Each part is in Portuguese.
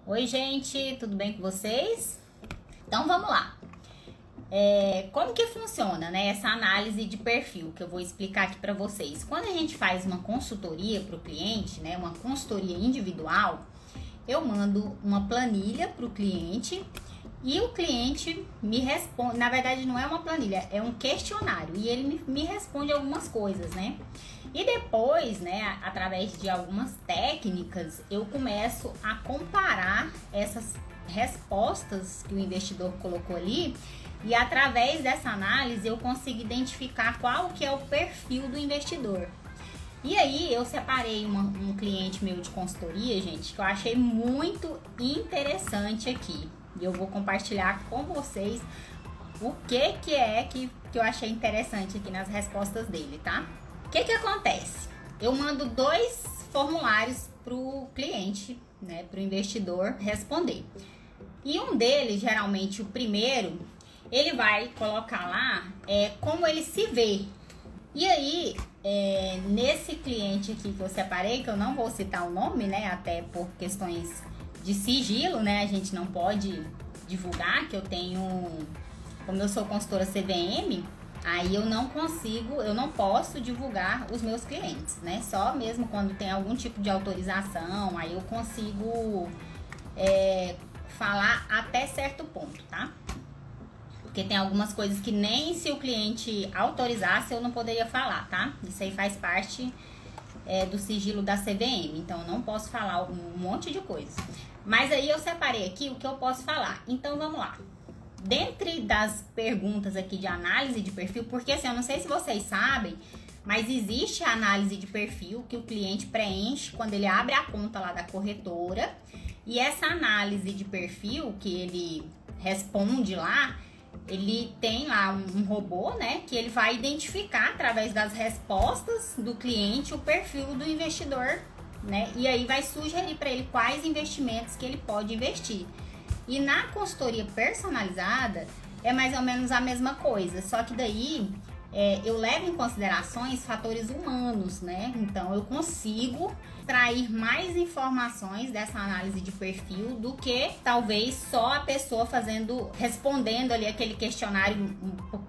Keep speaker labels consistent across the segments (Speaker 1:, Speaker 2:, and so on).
Speaker 1: Oi, gente, tudo bem com vocês? Então vamos lá. Como que funciona, né, essa análise de perfil que eu vou explicar aqui para vocês? Quando a gente faz uma consultoria para o cliente, né, uma consultoria individual, eu mando uma planilha para o cliente e o cliente me responde. Na verdade, não é uma planilha, é um questionário e ele me responde algumas coisas, né? E depois, né, através de algumas técnicas, eu começo a comparar essas respostas que o investidor colocou ali e através dessa análise eu consigo identificar qual que é o perfil do investidor. E aí eu separei um cliente meu de consultoria, gente, que eu achei muito interessante aqui. E eu vou compartilhar com vocês o que eu achei interessante aqui nas respostas dele, tá? O que acontece? Eu mando 2 formulários pro cliente, né, pro investidor responder. E um deles, geralmente o primeiro, ele vai colocar lá como ele se vê. E aí, nesse cliente aqui que eu separei, que eu não vou citar o nome, né, até por questões de sigilo, né, a gente não pode divulgar, que eu tenho, como eu sou consultora CVM, aí eu não posso divulgar os meus clientes, né? Só mesmo quando tem algum tipo de autorização, aí eu consigo falar até certo ponto, tá? Porque tem algumas coisas que nem se o cliente autorizasse eu não poderia falar, tá? Isso aí faz parte do sigilo da CVM, então eu não posso falar um monte de coisa. Mas aí eu separei aqui o que eu posso falar. Então vamos lá. Dentre das perguntas aqui de análise de perfil, porque assim, eu não sei se vocês sabem, mas existe a análise de perfil que o cliente preenche quando ele abre a conta lá da corretora. E essa análise de perfil que ele responde lá, ele tem lá um robô, né, que ele vai identificar através das respostas do cliente o perfil do investidor, né? E aí vai sugerir para ele quais investimentos que ele pode investir. E na consultoria personalizada é mais ou menos a mesma coisa, só que daí eu levo em considerações fatores humanos, né? Então eu consigo extrair mais informações dessa análise de perfil do que talvez só a pessoa respondendo ali aquele questionário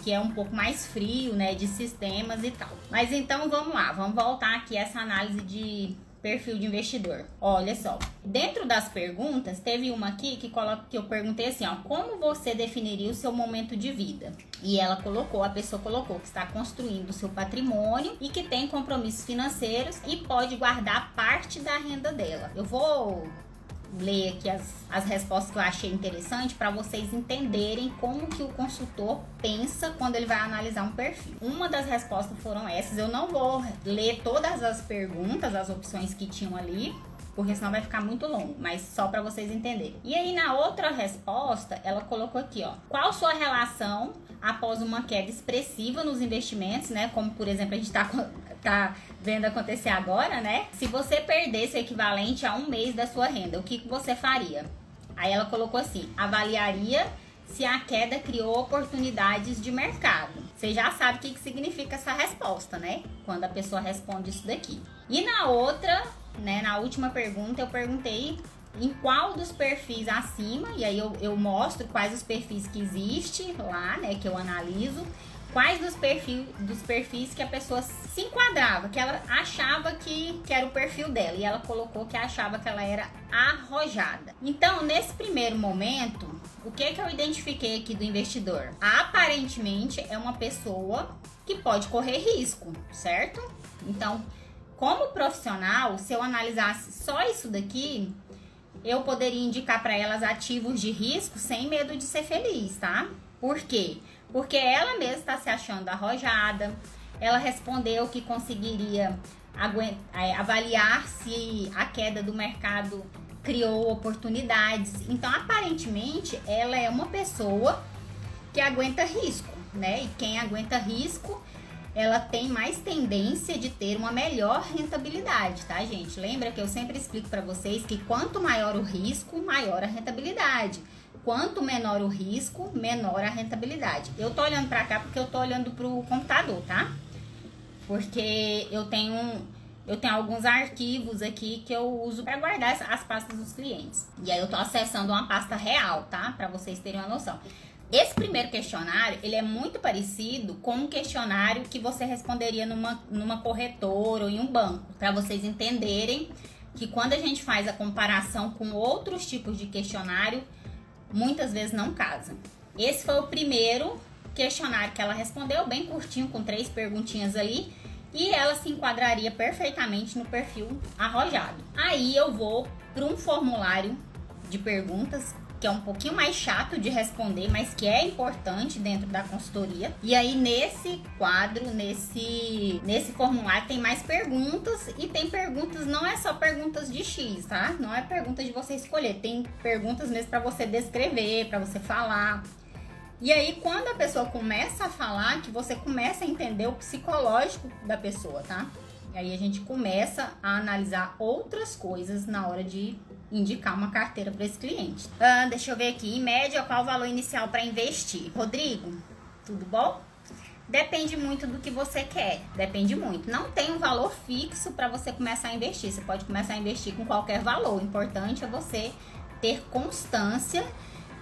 Speaker 1: que é um pouco mais frio, né? De sistemas e tal. Mas então vamos lá, vamos voltar aqui a essa análise de perfil de investidor. Olha só, dentro das perguntas, teve uma aqui que eu perguntei assim, ó, como você definiria o seu momento de vida? E a pessoa colocou que está construindo o seu patrimônio e que tem compromissos financeiros e pode guardar parte da renda dela. Eu vou ler aqui as respostas que eu achei interessante para vocês entenderem como que o consultor pensa quando ele vai analisar um perfil. Uma das respostas foram essas. Eu não vou ler todas as perguntas, as opções que tinham ali, porque senão vai ficar muito longo, mas só para vocês entenderem. E aí na outra resposta, ela colocou aqui, ó, qual sua relação após uma queda expressiva nos investimentos, né? Como por exemplo a gente tá vendo acontecer agora, né? Se você perdesse o equivalente a um mês da sua renda, o que você faria? Aí ela colocou assim, avaliaria se a queda criou oportunidades de mercado. Você já sabe o que significa essa resposta, né? Quando a pessoa responde isso daqui. E na outra, né, na última pergunta, eu perguntei em qual dos perfis acima, e aí eu mostro quais os perfis que existem lá, né, que eu analiso, quais dos perfis que a pessoa se enquadrava, que ela achava que era o perfil dela, e ela colocou que achava que ela era arrojada. Então, nesse primeiro momento, o que eu identifiquei aqui do investidor? Aparentemente, é uma pessoa que pode correr risco, certo? Então, como profissional, se eu analisasse só isso daqui, eu poderia indicar para elas ativos de risco sem medo de ser feliz, tá? Por quê? Porque ela mesma está se achando arrojada, ela respondeu que conseguiria avaliar se a queda do mercado criou oportunidades. Então, aparentemente, ela é uma pessoa que aguenta risco, né? E quem aguenta risco, ela tem mais tendência de ter uma melhor rentabilidade, tá, gente? Lembra que eu sempre explico para vocês que quanto maior o risco, maior a rentabilidade. Quanto menor o risco, menor a rentabilidade. Eu tô olhando para cá porque eu tô olhando pro computador, tá? Porque eu tenho eu tenho alguns arquivos aqui que eu uso para guardar as pastas dos clientes. E aí eu tô acessando uma pasta real, tá? Para vocês terem uma noção. Esse primeiro questionário, ele é muito parecido com um questionário que você responderia numa corretora ou em um banco, para vocês entenderem que quando a gente faz a comparação com outros tipos de questionário, muitas vezes não casa. Esse foi o primeiro questionário que ela respondeu, bem curtinho, com 3 perguntinhas ali, e ela se enquadraria perfeitamente no perfil arrojado. Aí eu vou para um formulário de perguntas que é um pouquinho mais chato de responder, mas que é importante dentro da consultoria. E aí nesse quadro, nesse formulário tem mais perguntas, e tem perguntas, não é só perguntas de X, tá? Não é pergunta de você escolher, tem perguntas mesmo para você descrever, para você falar. E aí quando a pessoa começa a falar, que você começa a entender o psicológico da pessoa, tá? E aí a gente começa a analisar outras coisas na hora de indicar uma carteira para esse cliente. Deixa eu ver aqui, em média, qual o valor inicial para investir? Rodrigo, tudo bom? Depende muito do que você quer, depende muito. Não tem um valor fixo para você começar a investir. Você pode começar a investir com qualquer valor. O importante é você ter constância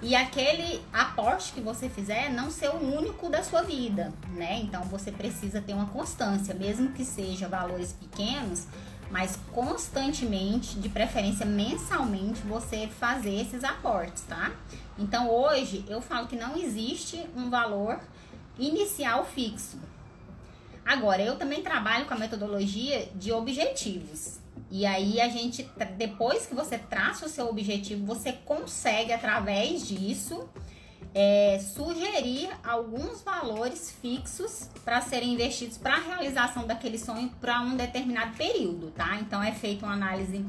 Speaker 1: e aquele aporte que você fizer não ser o único da sua vida, né? Então você precisa ter uma constância, mesmo que seja valores pequenos, mas constantemente, de preferência mensalmente, você fazer esses aportes, tá? Então hoje eu falo que não existe um valor inicial fixo. Agora, eu também trabalho com a metodologia de objetivos. E aí a gente, depois que você traça o seu objetivo, você consegue, através disso, sugerir alguns valores fixos para serem investidos para a realização daquele sonho para um determinado período, tá? Então é feita uma análise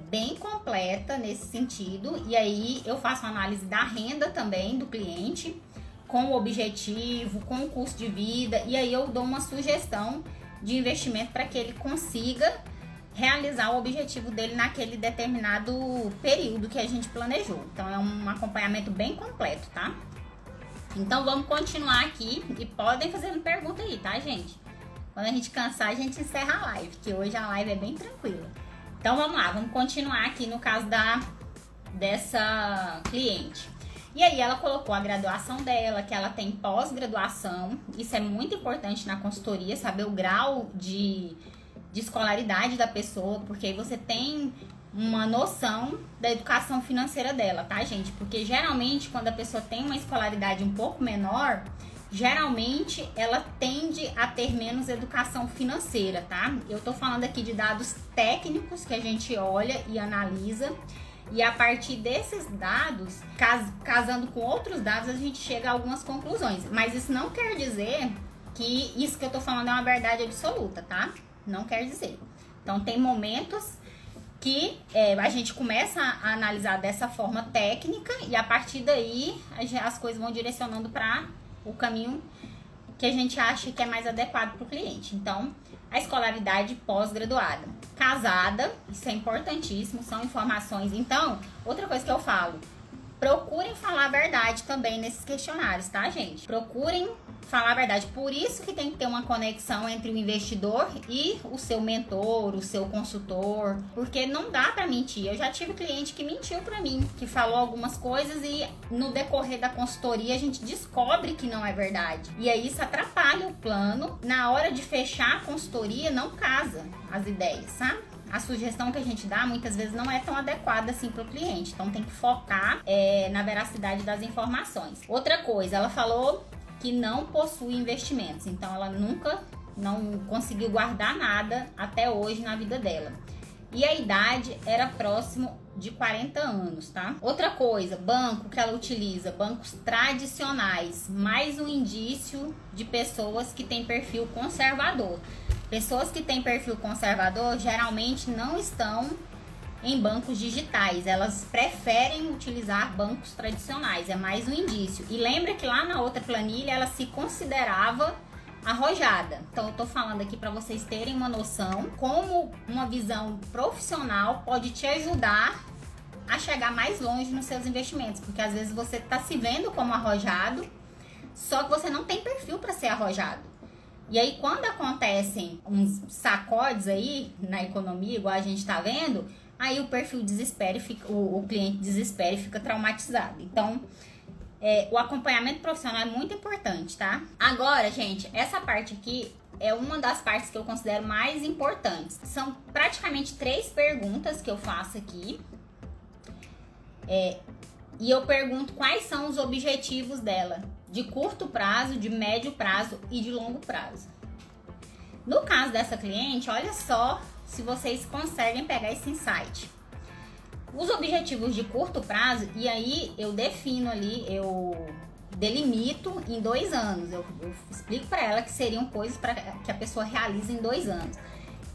Speaker 1: bem completa nesse sentido, e aí eu faço uma análise da renda também do cliente, com o objetivo, com o custo de vida, e aí eu dou uma sugestão de investimento para que ele consiga realizar o objetivo dele naquele determinado período que a gente planejou. Então é um acompanhamento bem completo, tá? Então vamos continuar aqui e podem fazer pergunta aí, tá, gente? Quando a gente cansar, a gente encerra a live, que hoje a live é bem tranquila. Então vamos lá, vamos continuar aqui no caso dessa cliente. E aí ela colocou a graduação dela, que ela tem pós-graduação. Isso é muito importante na consultoria, saber o grau de escolaridade da pessoa, porque aí você tem uma noção da educação financeira dela, tá, gente? Porque geralmente quando a pessoa tem uma escolaridade um pouco menor, geralmente ela tende a ter menos educação financeira, tá? Eu tô falando aqui de dados técnicos que a gente olha e analisa, e a partir desses dados, casando com outros dados, a gente chega a algumas conclusões. Mas isso não quer dizer que isso que eu tô falando é uma verdade absoluta, tá? Não quer dizer. Então tem momentos que a gente começa a analisar dessa forma técnica, e a partir daí as coisas vão direcionando para o caminho que a gente acha que é mais adequado para o cliente. Então, a escolaridade pós-graduada. Casada, isso é importantíssimo, são informações. Então, outra coisa que eu falo, procurem falar a verdade também nesses questionários, tá, gente? Procurem falar a verdade. Por isso que tem que ter uma conexão entre o investidor e o seu mentor, o seu consultor, porque não dá pra mentir. Eu já tive cliente que mentiu pra mim, que falou algumas coisas e no decorrer da consultoria a gente descobre que não é verdade. E aí isso atrapalha o plano. Na hora de fechar a consultoria, não casa as ideias, sabe? A sugestão que a gente dá muitas vezes não é tão adequada assim para o cliente. Então tem que focar na veracidade das informações. Outra coisa, ela falou que não possui investimentos. Então ela nunca não conseguiu guardar nada até hoje na vida dela. E a idade era próximo de 40 anos, tá? Outra coisa, banco que ela utiliza, bancos tradicionais. Mais um indício de pessoas que têm perfil conservador. Pessoas que têm perfil conservador geralmente não estão em bancos digitais. Elas preferem utilizar bancos tradicionais. É mais um indício. E lembra que lá na outra planilha ela se considerava arrojada. Então eu tô falando aqui para vocês terem uma noção como uma visão profissional pode te ajudar a chegar mais longe nos seus investimentos. Porque às vezes você tá se vendo como arrojado, só que você não tem perfil para ser arrojado. E aí, quando acontecem uns sacodes aí na economia, igual a gente tá vendo, aí o perfil desespera e fica, o cliente desespera e fica traumatizado. Então, o acompanhamento profissional é muito importante, tá? Agora, gente, essa parte aqui é uma das partes que eu considero mais importantes. São praticamente 3 perguntas que eu faço aqui. E eu pergunto quais são os objetivos dela, de curto prazo, de médio prazo e de longo prazo. No caso dessa cliente, olha só se vocês conseguem pegar esse insight. Os objetivos de curto prazo, e aí eu defino ali, eu delimito em 2 anos. Eu explico para ela que seriam coisas para que a pessoa realize em 2 anos.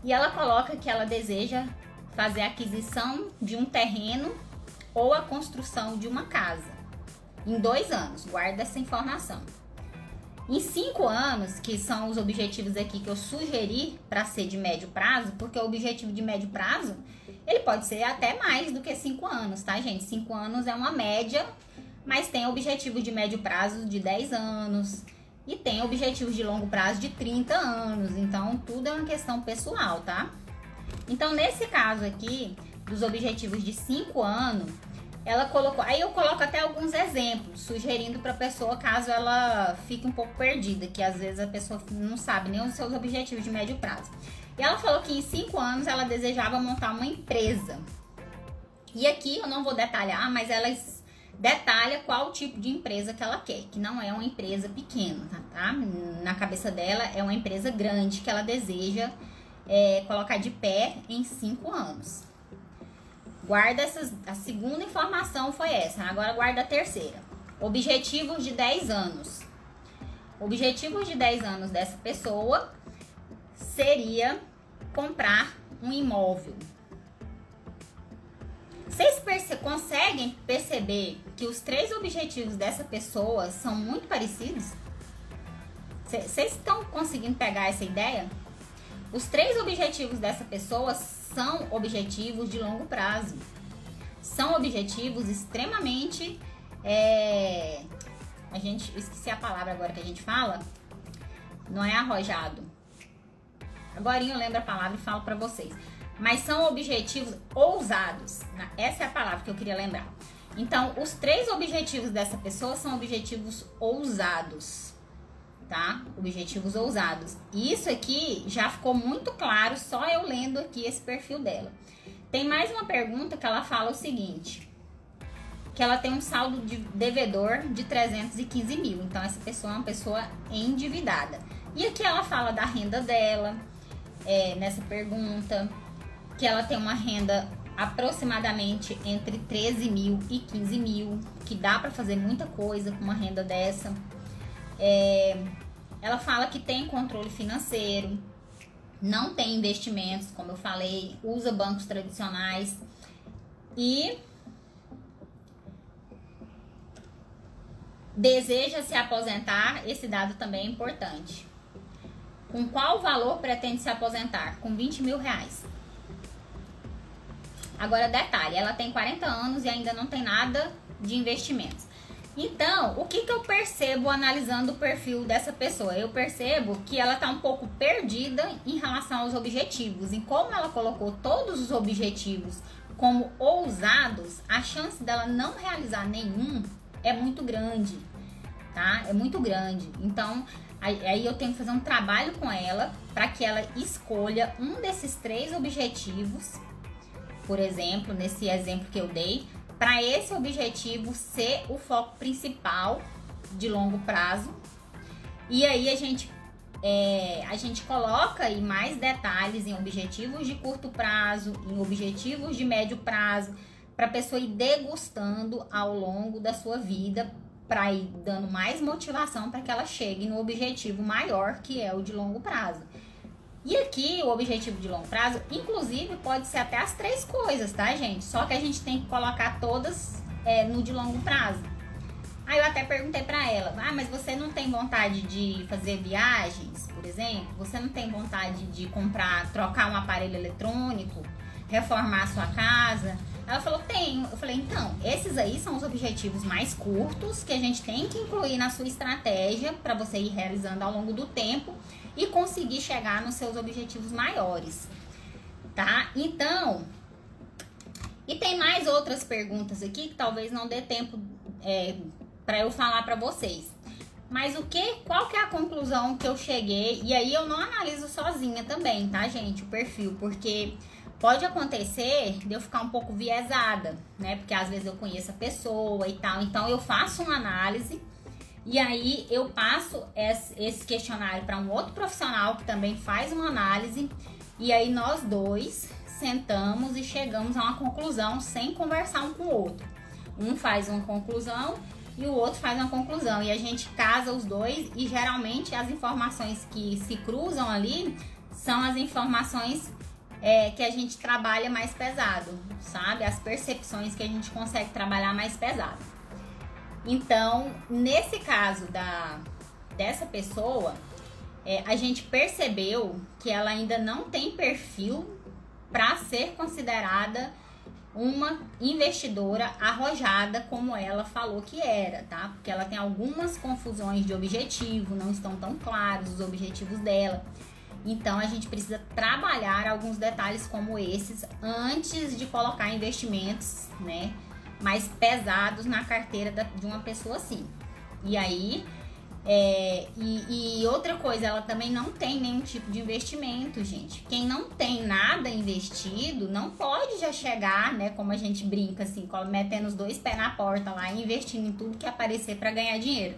Speaker 1: E ela coloca que ela deseja fazer a aquisição de um terreno ou a construção de uma casa. Em 2 anos, guarda essa informação. Em 5 anos, que são os objetivos aqui que eu sugeri para ser de médio prazo, porque o objetivo de médio prazo, ele pode ser até mais do que 5 anos, tá, gente? 5 anos é uma média, mas tem objetivo de médio prazo de 10 anos e tem objetivos de longo prazo de 30 anos. Então, tudo é uma questão pessoal, tá? Então, nesse caso aqui, dos objetivos de 5 anos, ela colocou, aí eu coloco até alguns exemplos, sugerindo para a pessoa, caso ela fique um pouco perdida, que às vezes a pessoa não sabe nem os seus objetivos de médio prazo. E ela falou que em 5 anos ela desejava montar uma empresa. E aqui eu não vou detalhar, mas ela detalha qual tipo de empresa que ela quer, que não é uma empresa pequena, tá? Na cabeça dela é uma empresa grande que ela deseja colocar de pé em 5 anos. Guarda a segunda informação foi essa, agora guarda a terceira. Objetivos de 10 anos. Objetivos de 10 anos dessa pessoa seria comprar um imóvel. Vocês conseguem perceber que os 3 objetivos dessa pessoa são muito parecidos? Vocês estão conseguindo pegar essa ideia? Os 3 objetivos dessa pessoa são objetivos de longo prazo. São objetivos extremamente... esqueci a palavra agora que a gente fala. Não é arrojado. Agora eu lembro a palavra e falo pra vocês. Mas são objetivos ousados. Essa é a palavra que eu queria lembrar. Então, os 3 objetivos dessa pessoa são objetivos ousados. Tá? Objetivos ousados. E isso aqui já ficou muito claro só eu lendo aqui esse perfil dela. Tem mais uma pergunta que ela fala o seguinte, que ela tem um saldo de devedor de 315 mil. Então, essa pessoa é uma pessoa endividada. E aqui ela fala da renda dela, nessa pergunta, que ela tem uma renda aproximadamente entre 13 mil e 15 mil, que dá para fazer muita coisa com uma renda dessa. Ela fala que tem controle financeiro, não tem investimentos, como eu falei, usa bancos tradicionais e deseja se aposentar. Esse dado também é importante. Com qual valor pretende se aposentar? Com 20 mil reais. Agora, detalhe, ela tem 40 anos e ainda não tem nada de investimentos. Então, o que eu percebo analisando o perfil dessa pessoa? Eu percebo que ela tá um pouco perdida em relação aos objetivos. E como ela colocou todos os objetivos como ousados, a chance dela não realizar nenhum é muito grande, tá? É muito grande. Então, aí eu tenho que fazer um trabalho com ela para que ela escolha um desses 3 objetivos, por exemplo, nesse exemplo que eu dei, para esse objetivo ser o foco principal de longo prazo. E aí a gente coloca aí mais detalhes em objetivos de curto prazo, em objetivos de médio prazo, para a pessoa ir degustando ao longo da sua vida, para ir dando mais motivação para que ela chegue no objetivo maior, que é o de longo prazo. E aqui, o objetivo de longo prazo, inclusive, pode ser até as 3 coisas, tá, gente? Só que a gente tem que colocar todas no de longo prazo. Aí eu até perguntei pra ela, mas você não tem vontade de fazer viagens, por exemplo? Você não tem vontade de trocar um aparelho eletrônico, reformar a sua casa? Ela falou, tenho. Eu falei, então, esses aí são os objetivos mais curtos que a gente tem que incluir na sua estratégia para você ir realizando ao longo do tempo. e conseguir chegar nos seus objetivos maiores, tá? Então, e tem mais outras perguntas aqui que talvez não dê tempo para eu falar para vocês. Mas qual que é a conclusão que eu cheguei? E aí eu não analiso sozinha também, tá, gente? O perfil, porque pode acontecer de eu ficar um pouco viesada, né? Porque às vezes eu conheço a pessoa e tal. Então eu faço uma análise e aí eu passo esse questionário para um outro profissional que também faz uma análise. E aí nós dois sentamos e chegamos a uma conclusão sem conversar um com o outro. Um faz uma conclusão e o outro faz uma conclusão. E a gente casa os dois e geralmente as informações que se cruzam ali são as informações que a gente trabalha mais pesado, sabe? As percepções que a gente consegue trabalhar mais pesado. Então, nesse caso dessa pessoa, a gente percebeu que ela ainda não tem perfil para ser considerada uma investidora arrojada como ela falou que era, tá? Porque ela tem algumas confusões de objetivo, não estão tão claros os objetivos dela. Então, a gente precisa trabalhar alguns detalhes como esses antes de colocar investimentos, né, mais pesados na carteira de uma pessoa assim. E aí, outra coisa, ela também não tem nenhum tipo de investimento, gente. Quem não tem nada investido não pode já chegar, né, como a gente brinca assim, metendo os dois pés na porta lá e investindo em tudo que aparecer para ganhar dinheiro.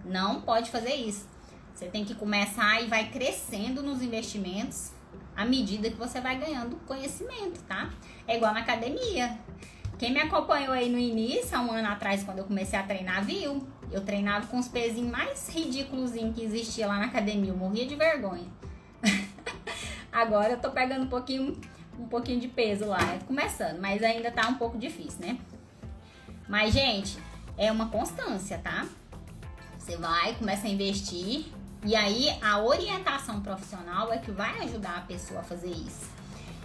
Speaker 1: Não pode fazer isso. Você tem que começar e vai crescendo nos investimentos à medida que você vai ganhando conhecimento, tá? É igual na academia. Quem me acompanhou aí no início, há um ano atrás, quando eu comecei a treinar, viu? Eu treinava com os pezinhos mais ridículos que existia lá na academia. Eu morria de vergonha. Agora eu tô pegando um pouquinho de peso lá, começando, mas ainda tá um pouco difícil, né? Mas, gente, é uma constância, tá? Você vai, começa a investir. E aí, a orientação profissional é que vai ajudar a pessoa a fazer isso.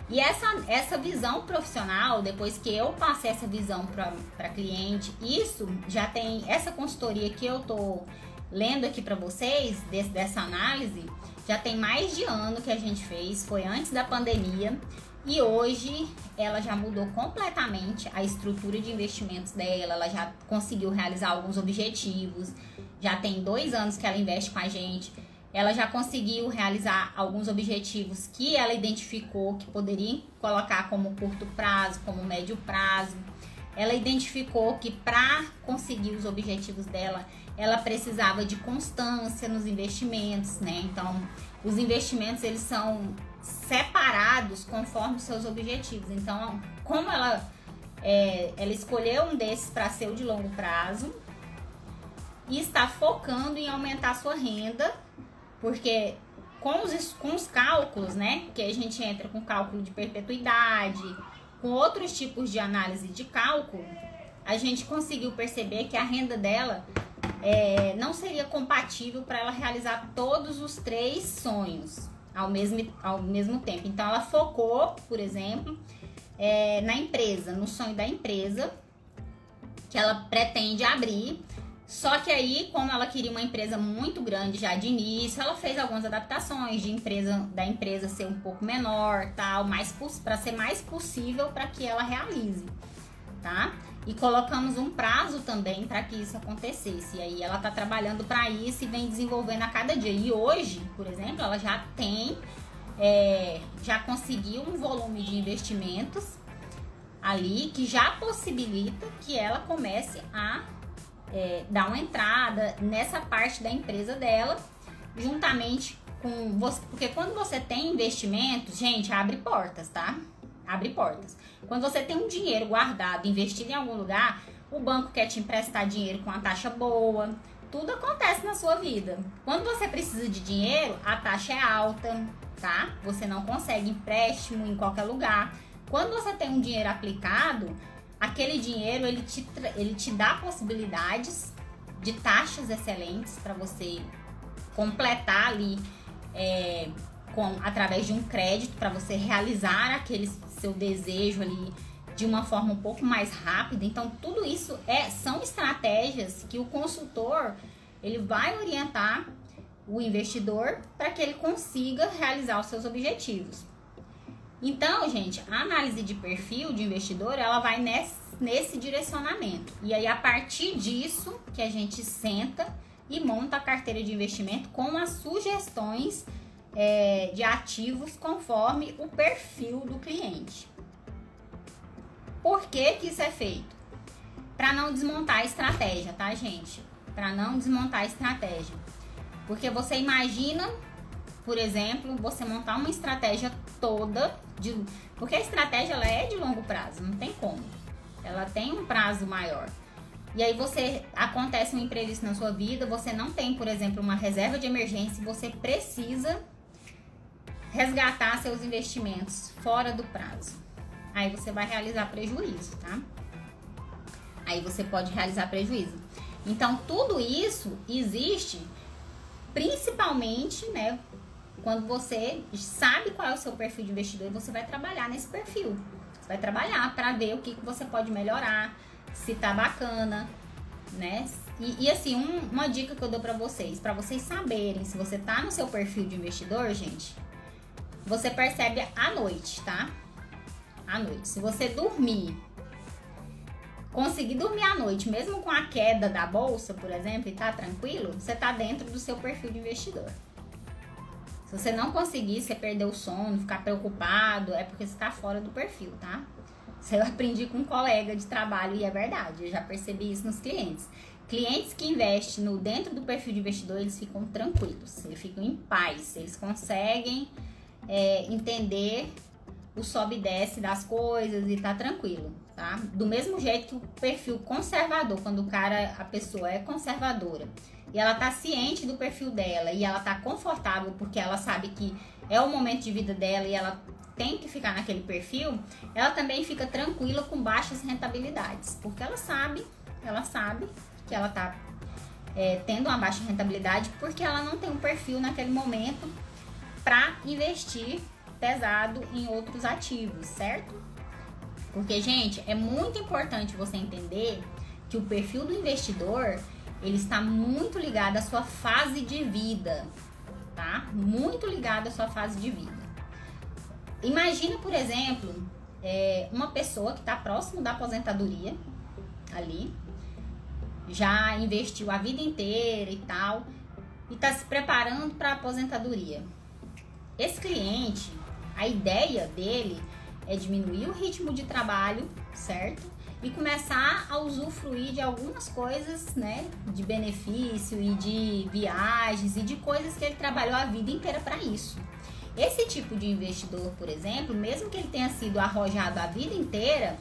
Speaker 1: E essa visão profissional, depois que eu passei essa visão para cliente, isso já tem, essa consultoria que eu tô lendo aqui para vocês, dessa análise, já tem mais de ano que a gente fez, foi antes da pandemia. E hoje ela já mudou completamente a estrutura de investimentos dela, ela já conseguiu realizar alguns objetivos, já tem 2 anos que ela investe com a gente, ela já conseguiu realizar alguns objetivos que ela identificou que poderia colocar como curto prazo, como médio prazo. Ela identificou que para conseguir os objetivos dela, ela precisava de constância nos investimentos, né? Então, os investimentos, eles são separados conforme os seus objetivos. Então, como ela escolheu um desses para ser o de longo prazo e está focando em aumentar a sua renda, porque com os cálculos, né, que a gente entra com cálculo de perpetuidade, com outros tipos de análise de cálculo, a gente conseguiu perceber que a renda dela não seria compatível para ela realizar todos os 3 sonhos ao mesmo tempo. Então, ela focou, por exemplo, na empresa, no sonho da empresa que ela pretende abrir. Só que aí, como ela queria uma empresa muito grande já de início, ela fez algumas adaptações da empresa ser um pouco menor, tal, para ser mais possível para que ela realize, tá? E colocamos um prazo também para que isso acontecesse. E aí ela tá trabalhando para isso e vem desenvolvendo a cada dia. E hoje, por exemplo, ela já tem, já conseguiu um volume de investimentos ali que já possibilita que ela comece a dar uma entrada nessa parte da empresa dela, juntamente com você, porque quando você tem investimentos, gente, abre portas, tá? Abre portas. Quando você tem um dinheiro guardado, investido em algum lugar, o banco quer te emprestar dinheiro com uma taxa boa, tudo acontece na sua vida. Quando você precisa de dinheiro, a taxa é alta, tá? Você não consegue empréstimo em qualquer lugar. Quando você tem um dinheiro aplicado, aquele dinheiro, ele te dá possibilidades de taxas excelentes para você completar ali através de um crédito, para você realizar aquele seu desejo ali de uma forma um pouco mais rápida. Então, tudo isso são estratégias que o consultor ele vai orientar o investidor para que ele consiga realizar os seus objetivos. Então, gente, a análise de perfil de investidor, ela vai nesse direcionamento. E aí, a partir disso, que a gente senta e monta a carteira de investimento com as sugestões de ativos conforme o perfil do cliente. Por que que isso é feito? Para não desmontar a estratégia, tá, gente? Para não desmontar a estratégia. Porque você imagina, por exemplo, você montar uma estratégia toda, porque a estratégia ela é de longo prazo, não tem como. Ela tem um prazo maior. E aí acontece um imprevisto na sua vida, você não tem, por exemplo, uma reserva de emergência, você precisa resgatar seus investimentos fora do prazo. Aí você vai realizar prejuízo, tá? Aí você pode realizar prejuízo. Então, tudo isso existe principalmente, né, quando você sabe qual é o seu perfil de investidor, você vai trabalhar nesse perfil. Você vai trabalhar para ver o que você pode melhorar, se tá bacana, né? E assim, uma dica que eu dou para vocês saberem se você tá no seu perfil de investidor, gente, você percebe à noite, tá? À noite. Se você conseguir dormir à noite, mesmo com a queda da bolsa, por exemplo, e tá tranquilo, você tá dentro do seu perfil de investidor. Se você não conseguir, você perder o sono, ficar preocupado, é porque você tá fora do perfil, tá? Isso eu aprendi com um colega de trabalho e é verdade, eu já percebi isso nos clientes. Clientes que investem dentro do perfil de investidor, eles ficam tranquilos, eles ficam em paz, eles conseguem entender o sobe e desce das coisas e tá tranquilo, tá? Do mesmo jeito que o perfil conservador, quando a pessoa é conservadora e ela tá ciente do perfil dela e ela tá confortável porque ela sabe que é o momento de vida dela e ela tem que ficar naquele perfil, ela também fica tranquila com baixas rentabilidades, porque ela sabe que ela tá tendo uma baixa rentabilidade porque ela não tem um perfil naquele momento para investir pesado em outros ativos, certo? Porque, gente, é muito importante você entender que o perfil do investidor, ele está muito ligado à sua fase de vida, tá? Muito ligado à sua fase de vida. Imagina, por exemplo, uma pessoa que está próximo da aposentadoria, ali, já investiu a vida inteira e tal, e está se preparando para a aposentadoria. Esse cliente, a ideia dele é diminuir o ritmo de trabalho, certo? E começar a usufruir de algumas coisas, né? De benefício e de viagens e de coisas que ele trabalhou a vida inteira para isso. Esse tipo de investidor, por exemplo, mesmo que ele tenha sido arrojado a vida inteira,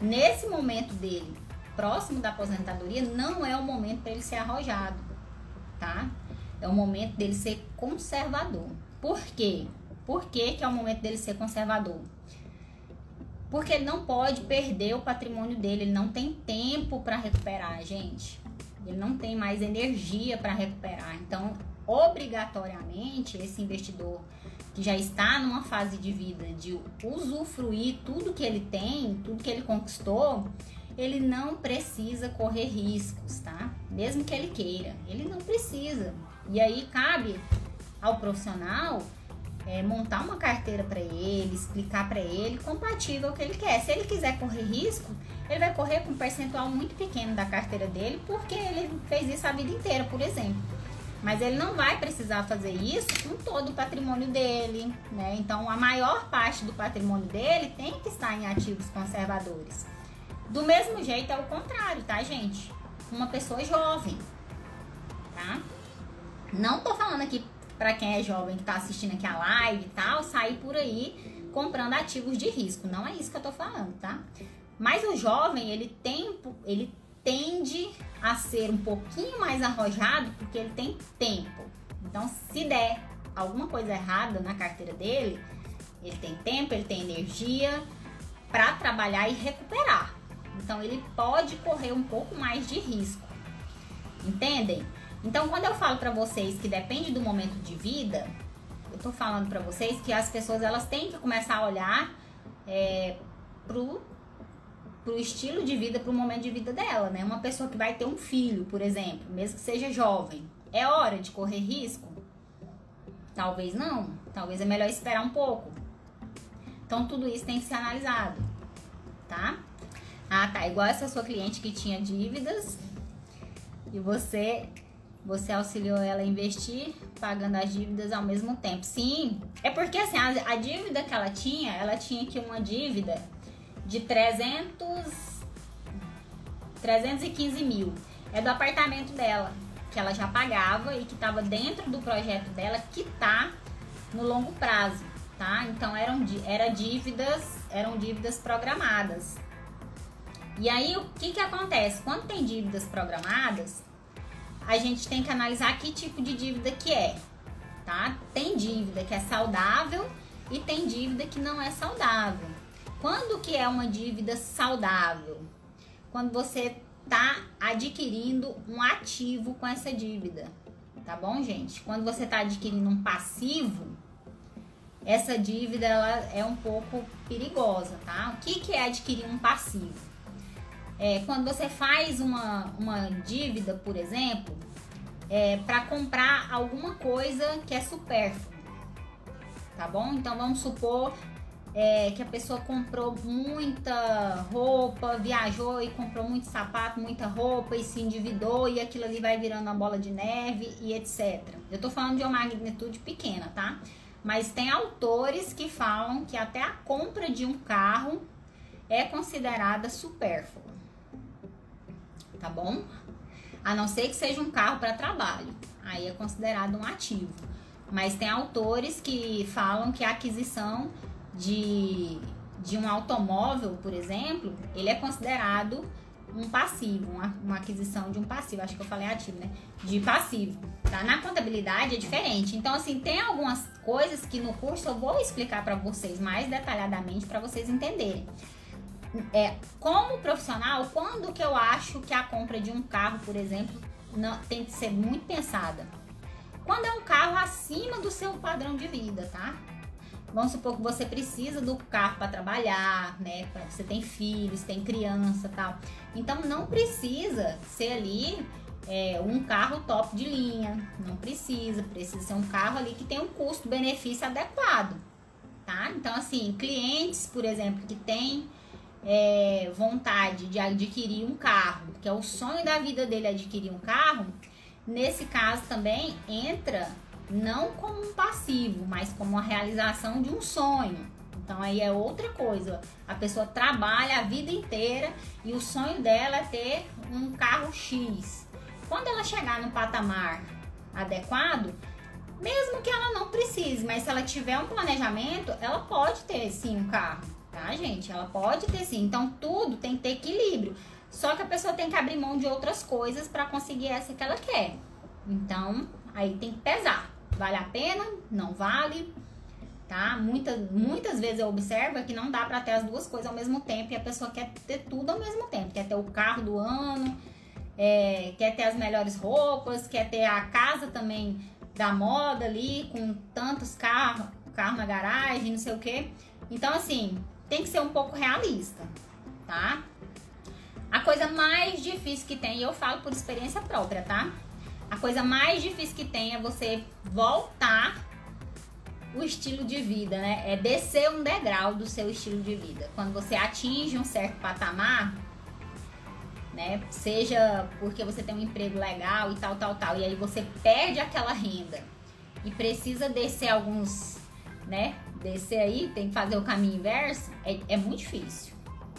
Speaker 1: nesse momento dele, próximo da aposentadoria, não é o momento para ele ser arrojado, tá? É o momento dele ser conservador. Por quê? Por que é o momento dele ser conservador? Porque ele não pode perder o patrimônio dele, ele não tem tempo para recuperar, gente. Ele não tem mais energia para recuperar. Então, obrigatoriamente, esse investidor que já está numa fase de vida de usufruir tudo que ele tem, tudo que ele conquistou, ele não precisa correr riscos, tá? Mesmo que ele queira, ele não precisa. E aí cabe ao profissional montar uma carteira para ele, explicar para ele compatível o que ele quer. Se ele quiser correr risco, ele vai correr com um percentual muito pequeno da carteira dele, porque ele fez isso a vida inteira, por exemplo. Mas ele não vai precisar fazer isso com todo o patrimônio dele, né? Então, a maior parte do patrimônio dele tem que estar em ativos conservadores. Do mesmo jeito é o contrário, tá, gente? Uma pessoa jovem, tá? Não tô falando aqui para quem é jovem que tá assistindo aqui a live e tal, sair por aí comprando ativos de risco. Não é isso que eu tô falando, tá? Mas o jovem, ele tende a ser um pouquinho mais arrojado porque ele tem tempo. Então, se der alguma coisa errada na carteira dele, ele tem tempo, ele tem energia para trabalhar e recuperar. Então, ele pode correr um pouco mais de risco. Entendem? Então, quando eu falo para vocês que depende do momento de vida, eu tô falando para vocês que as pessoas elas têm que começar a olhar pro estilo de vida, pro momento de vida dela, né? Uma pessoa que vai ter um filho, por exemplo, mesmo que seja jovem, é hora de correr risco? Talvez não. Talvez é melhor esperar um pouco. Então, tudo isso tem que ser analisado, tá? Ah, tá. Igual essa sua cliente que tinha dívidas e você auxiliou ela a investir, pagando as dívidas ao mesmo tempo. Sim, é porque assim, a dívida que ela tinha aqui uma dívida de 315 mil. É do apartamento dela, que ela já pagava e que estava dentro do projeto dela, que tá no longo prazo, tá? Então eram dívidas programadas. E aí, o que acontece? Quando tem dívidas programadas, a gente tem que analisar que tipo de dívida que é, tá? Tem dívida que é saudável e tem dívida que não é saudável. Quando que é uma dívida saudável? Quando você tá adquirindo um ativo com essa dívida, tá bom, gente? Quando você tá adquirindo um passivo, essa dívida ela é um pouco perigosa, tá? O que é adquirir um passivo? Quando você faz uma dívida, por exemplo, para comprar alguma coisa que é supérflua, tá bom? Então vamos supor que a pessoa comprou muita roupa, viajou e comprou muito sapato, muita roupa e se endividou e aquilo ali vai virando uma bola de neve e etc. Eu tô falando de uma magnitude pequena, tá? Mas tem autores que falam que até a compra de um carro é considerada supérflua. Tá bom? A não ser que seja um carro para trabalho, aí é considerado um ativo. Mas tem autores que falam que a aquisição de um automóvel, por exemplo, ele é considerado um passivo, uma aquisição de um passivo. Acho que eu falei ativo, né? De passivo, tá? Na contabilidade é diferente. Então, assim, tem algumas coisas que no curso eu vou explicar para vocês mais detalhadamente para vocês entenderem. Como profissional, quando que eu acho que a compra de um carro, por exemplo, tem que ser muito pensada? Quando é um carro acima do seu padrão de vida, tá? Vamos supor que você precisa do carro para trabalhar, né? Você tem filhos, tem criança e tal. Então, não precisa ser ali um carro top de linha. Não precisa ser um carro ali que tem um custo-benefício adequado, tá? Então, assim, clientes, por exemplo, que têm vontade de adquirir um carro, que é o sonho da vida dele adquirir um carro, nesse caso também entra não como um passivo, mas como uma realização de um sonho. Então aí é outra coisa. A pessoa trabalha a vida inteira e o sonho dela é ter um carro X. Quando ela chegar no patamar adequado, mesmo que ela não precise, mas se ela tiver um planejamento, ela pode ter sim um carro. Tá, gente? Ela pode ter sim. Então, tudo tem que ter equilíbrio. Só que a pessoa tem que abrir mão de outras coisas para conseguir essa que ela quer. Então, aí tem que pesar. Vale a pena? Não vale? Tá? Muitas vezes eu observo que não dá para ter as duas coisas ao mesmo tempo e a pessoa quer ter tudo ao mesmo tempo. Quer ter o carro do ano, quer ter as melhores roupas, quer ter a casa também da moda ali, com tantos carro na garagem, não sei o quê. Então, assim, tem que ser um pouco realista, tá? A coisa mais difícil que tem, e eu falo por experiência própria, tá? A coisa mais difícil que tem é você voltar o estilo de vida, né? É descer um degrau do seu estilo de vida. Quando você atinge um certo patamar, né? Seja porque você tem um emprego legal e tal, e aí você perde aquela renda e precisa descer alguns, né? Descer aí, tem que fazer o caminho inverso, é muito difícil.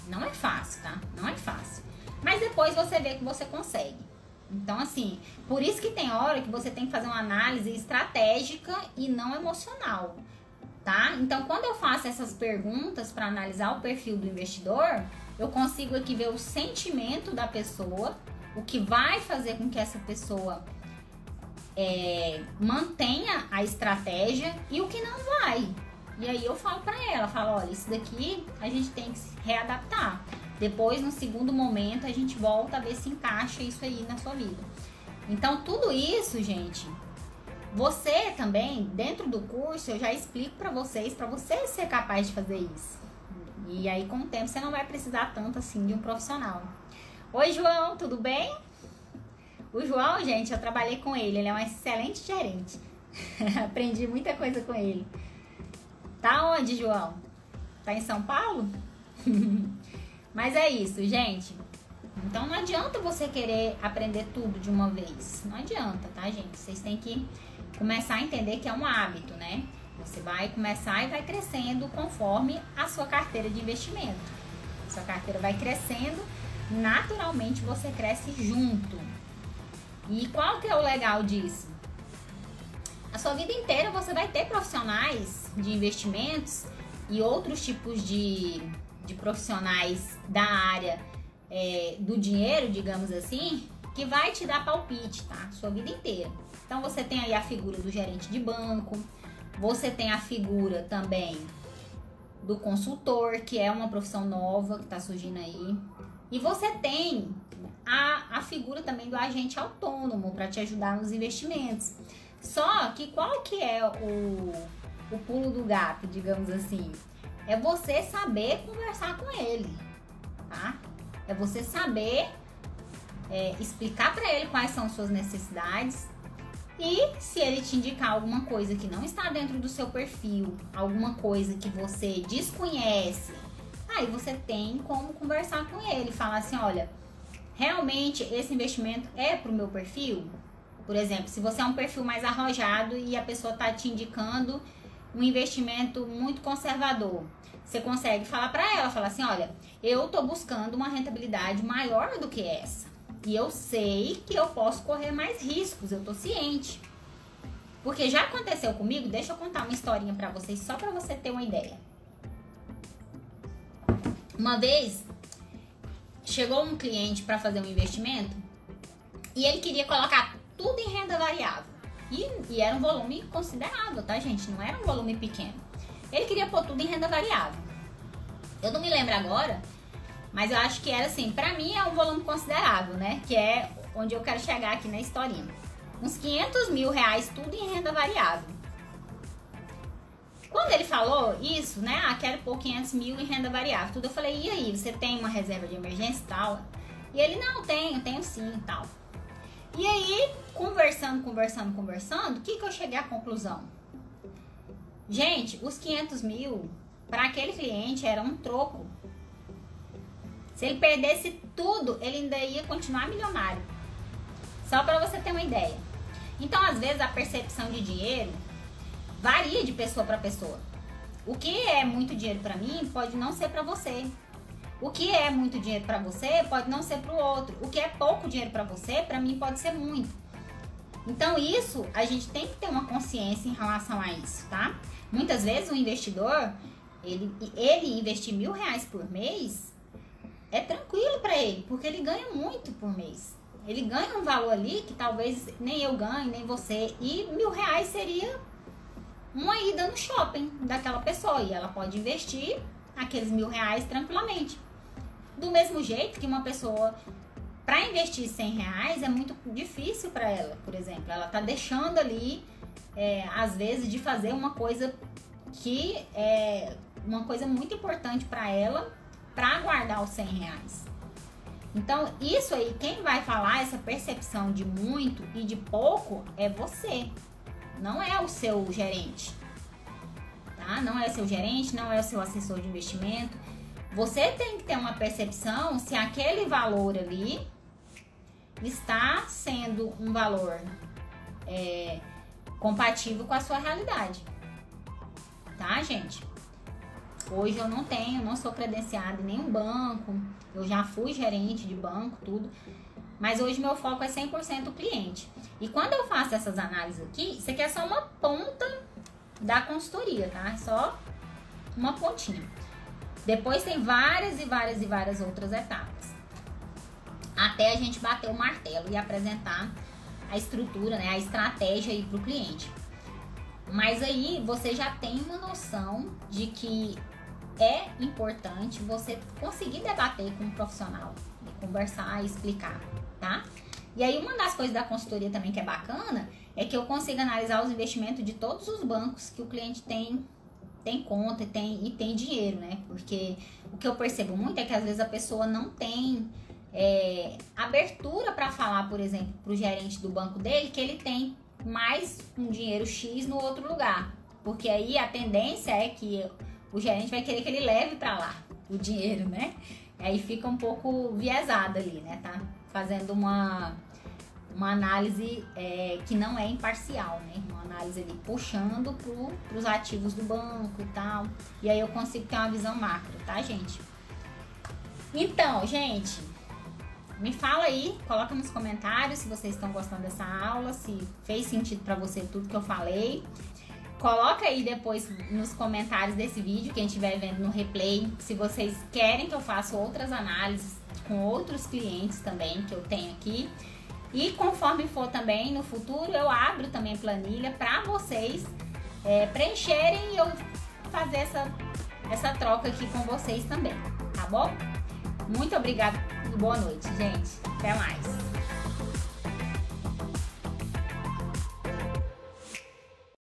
Speaker 1: Não é fácil, tá? Não é fácil. Mas depois você vê que você consegue. Então, assim, por isso que tem hora que você tem que fazer uma análise estratégica e não emocional, tá? Então, quando eu faço essas perguntas para analisar o perfil do investidor, eu consigo aqui ver o sentimento da pessoa, o que vai fazer com que essa pessoa mantenha a estratégia e o que não vai. E aí eu falo pra ela, olha, isso daqui a gente tem que se readaptar. Depois, no segundo momento, a gente volta a ver se encaixa isso aí na sua vida. Então, tudo isso, gente, você também, dentro do curso, eu já explico pra você ser capaz de fazer isso. E aí, com o tempo, você não vai precisar tanto assim de um profissional. Oi, João, tudo bem? O João, gente, eu trabalhei com ele é um excelente gerente. Aprendi muita coisa com ele. Tá onde, João? Tá em São Paulo? Mas é isso, gente. Então não adianta você querer aprender tudo de uma vez. Não adianta, tá, gente? Vocês têm que começar a entender que é um hábito, né? Você vai começar e vai crescendo conforme a sua carteira de investimento. Sua carteira vai crescendo, naturalmente você cresce junto. E qual que é o legal disso? A sua vida inteira você vai ter profissionais de investimentos e outros tipos de profissionais da área do dinheiro, digamos assim, que vai te dar palpite, tá? Sua vida inteira. Então você tem aí a figura do gerente de banco, você tem a figura também do consultor, que é uma profissão nova que está surgindo aí. E você tem a figura também do agente autônomo para te ajudar nos investimentos. Só que qual que é o pulo do gato, digamos assim? É você saber conversar com ele, tá? É você saber explicar para ele quais são suas necessidades. E se ele te indicar alguma coisa que não está dentro do seu perfil, alguma coisa que você desconhece, aí você tem como conversar com ele, falar assim, olha, realmente esse investimento é pro meu perfil? Por exemplo, se você é um perfil mais arrojado e a pessoa está te indicando um investimento muito conservador, você consegue falar para ela, falar assim, olha, eu tô buscando uma rentabilidade maior do que essa. E eu sei que eu posso correr mais riscos, eu tô ciente. Porque já aconteceu comigo, deixa eu contar uma historinha pra vocês, só pra você ter uma ideia. Uma vez, chegou um cliente pra fazer um investimento e ele queria colocar tudo em renda variável. E era um volume considerável, tá, gente? Não era um volume pequeno. Ele queria pôr tudo em renda variável. Eu não me lembro agora, mas eu acho que era assim, pra mim é um volume considerável, né? Que é onde eu quero chegar aqui na historinha. Uns 500 mil reais, tudo em renda variável. Quando ele falou isso, né? Ah, quero pôr 500 mil em renda variável, tudo. Eu falei, e aí, você tem uma reserva de emergência e tal? E ele, não, tenho sim e tal. E aí, conversando, o que eu cheguei à conclusão? Gente, os 500 mil, para aquele cliente, era um troco. Se ele perdesse tudo, ele ainda ia continuar milionário. Só para você ter uma ideia. Então, às vezes, a percepção de dinheiro varia de pessoa para pessoa. O que é muito dinheiro para mim pode não ser para você. O que é muito dinheiro para você pode não ser para o outro. O que é pouco dinheiro para você, para mim pode ser muito. Então, isso, a gente tem que ter uma consciência em relação a isso, tá? Muitas vezes, o investidor, ele investir R$1.000 por mês, é tranquilo para ele, porque ele ganha muito por mês. Ele ganha um valor ali que talvez nem eu ganhe, nem você. E R$1.000 seria uma ida no shopping daquela pessoa. E ela pode investir aqueles R$1.000 tranquilamente. Do mesmo jeito que uma pessoa, para investir R$100 é muito difícil para ela, por exemplo. Ela tá deixando ali, às vezes, de fazer uma coisa que é uma coisa muito importante para ela, para guardar os R$100. Então, isso aí, quem vai falar essa percepção de muito e de pouco é você. Não é o seu gerente, tá? Não é seu gerente, não é o seu assessor de investimento. Você tem que ter uma percepção se aquele valor ali está sendo um valor compatível com a sua realidade. Tá, gente? Hoje eu não sou credenciada em nenhum banco, eu já fui gerente de banco, tudo, mas hoje meu foco é 100% cliente. E quando eu faço essas análises aqui, isso aqui é só uma ponta da consultoria, tá? É só uma pontinha. Depois tem várias e várias outras etapas, até a gente bater o martelo e apresentar a estrutura, né, a estratégia aí pro cliente. Mas aí você já tem uma noção de que é importante você conseguir debater com um profissional, conversar e explicar, tá? E aí uma das coisas da consultoria também que é bacana é que eu consigo analisar os investimentos de todos os bancos que o cliente tem conta e tem dinheiro, né? Porque o que eu percebo muito é que às vezes a pessoa não tem abertura para falar, por exemplo, pro gerente do banco dele que ele tem mais um dinheiro X no outro lugar. Porque aí a tendência é que o gerente vai querer que ele leve para lá o dinheiro, né? Aí fica um pouco viesado ali, né? Tá fazendo uma análise que não é imparcial, né? Uma análise ali puxando pros ativos do banco e tal. E aí eu consigo ter uma visão macro, tá, gente? Então, gente, me fala aí, coloca nos comentários se vocês estão gostando dessa aula, se fez sentido pra você tudo que eu falei. Coloca aí depois nos comentários desse vídeo, quem estiver vendo no replay, se vocês querem que eu faça outras análises com outros clientes também que eu tenho aqui. E conforme for também no futuro, eu abro também planilha para vocês preencherem e eu fazer essa troca aqui com vocês também, tá bom? Muito obrigada e boa noite, gente. Até mais.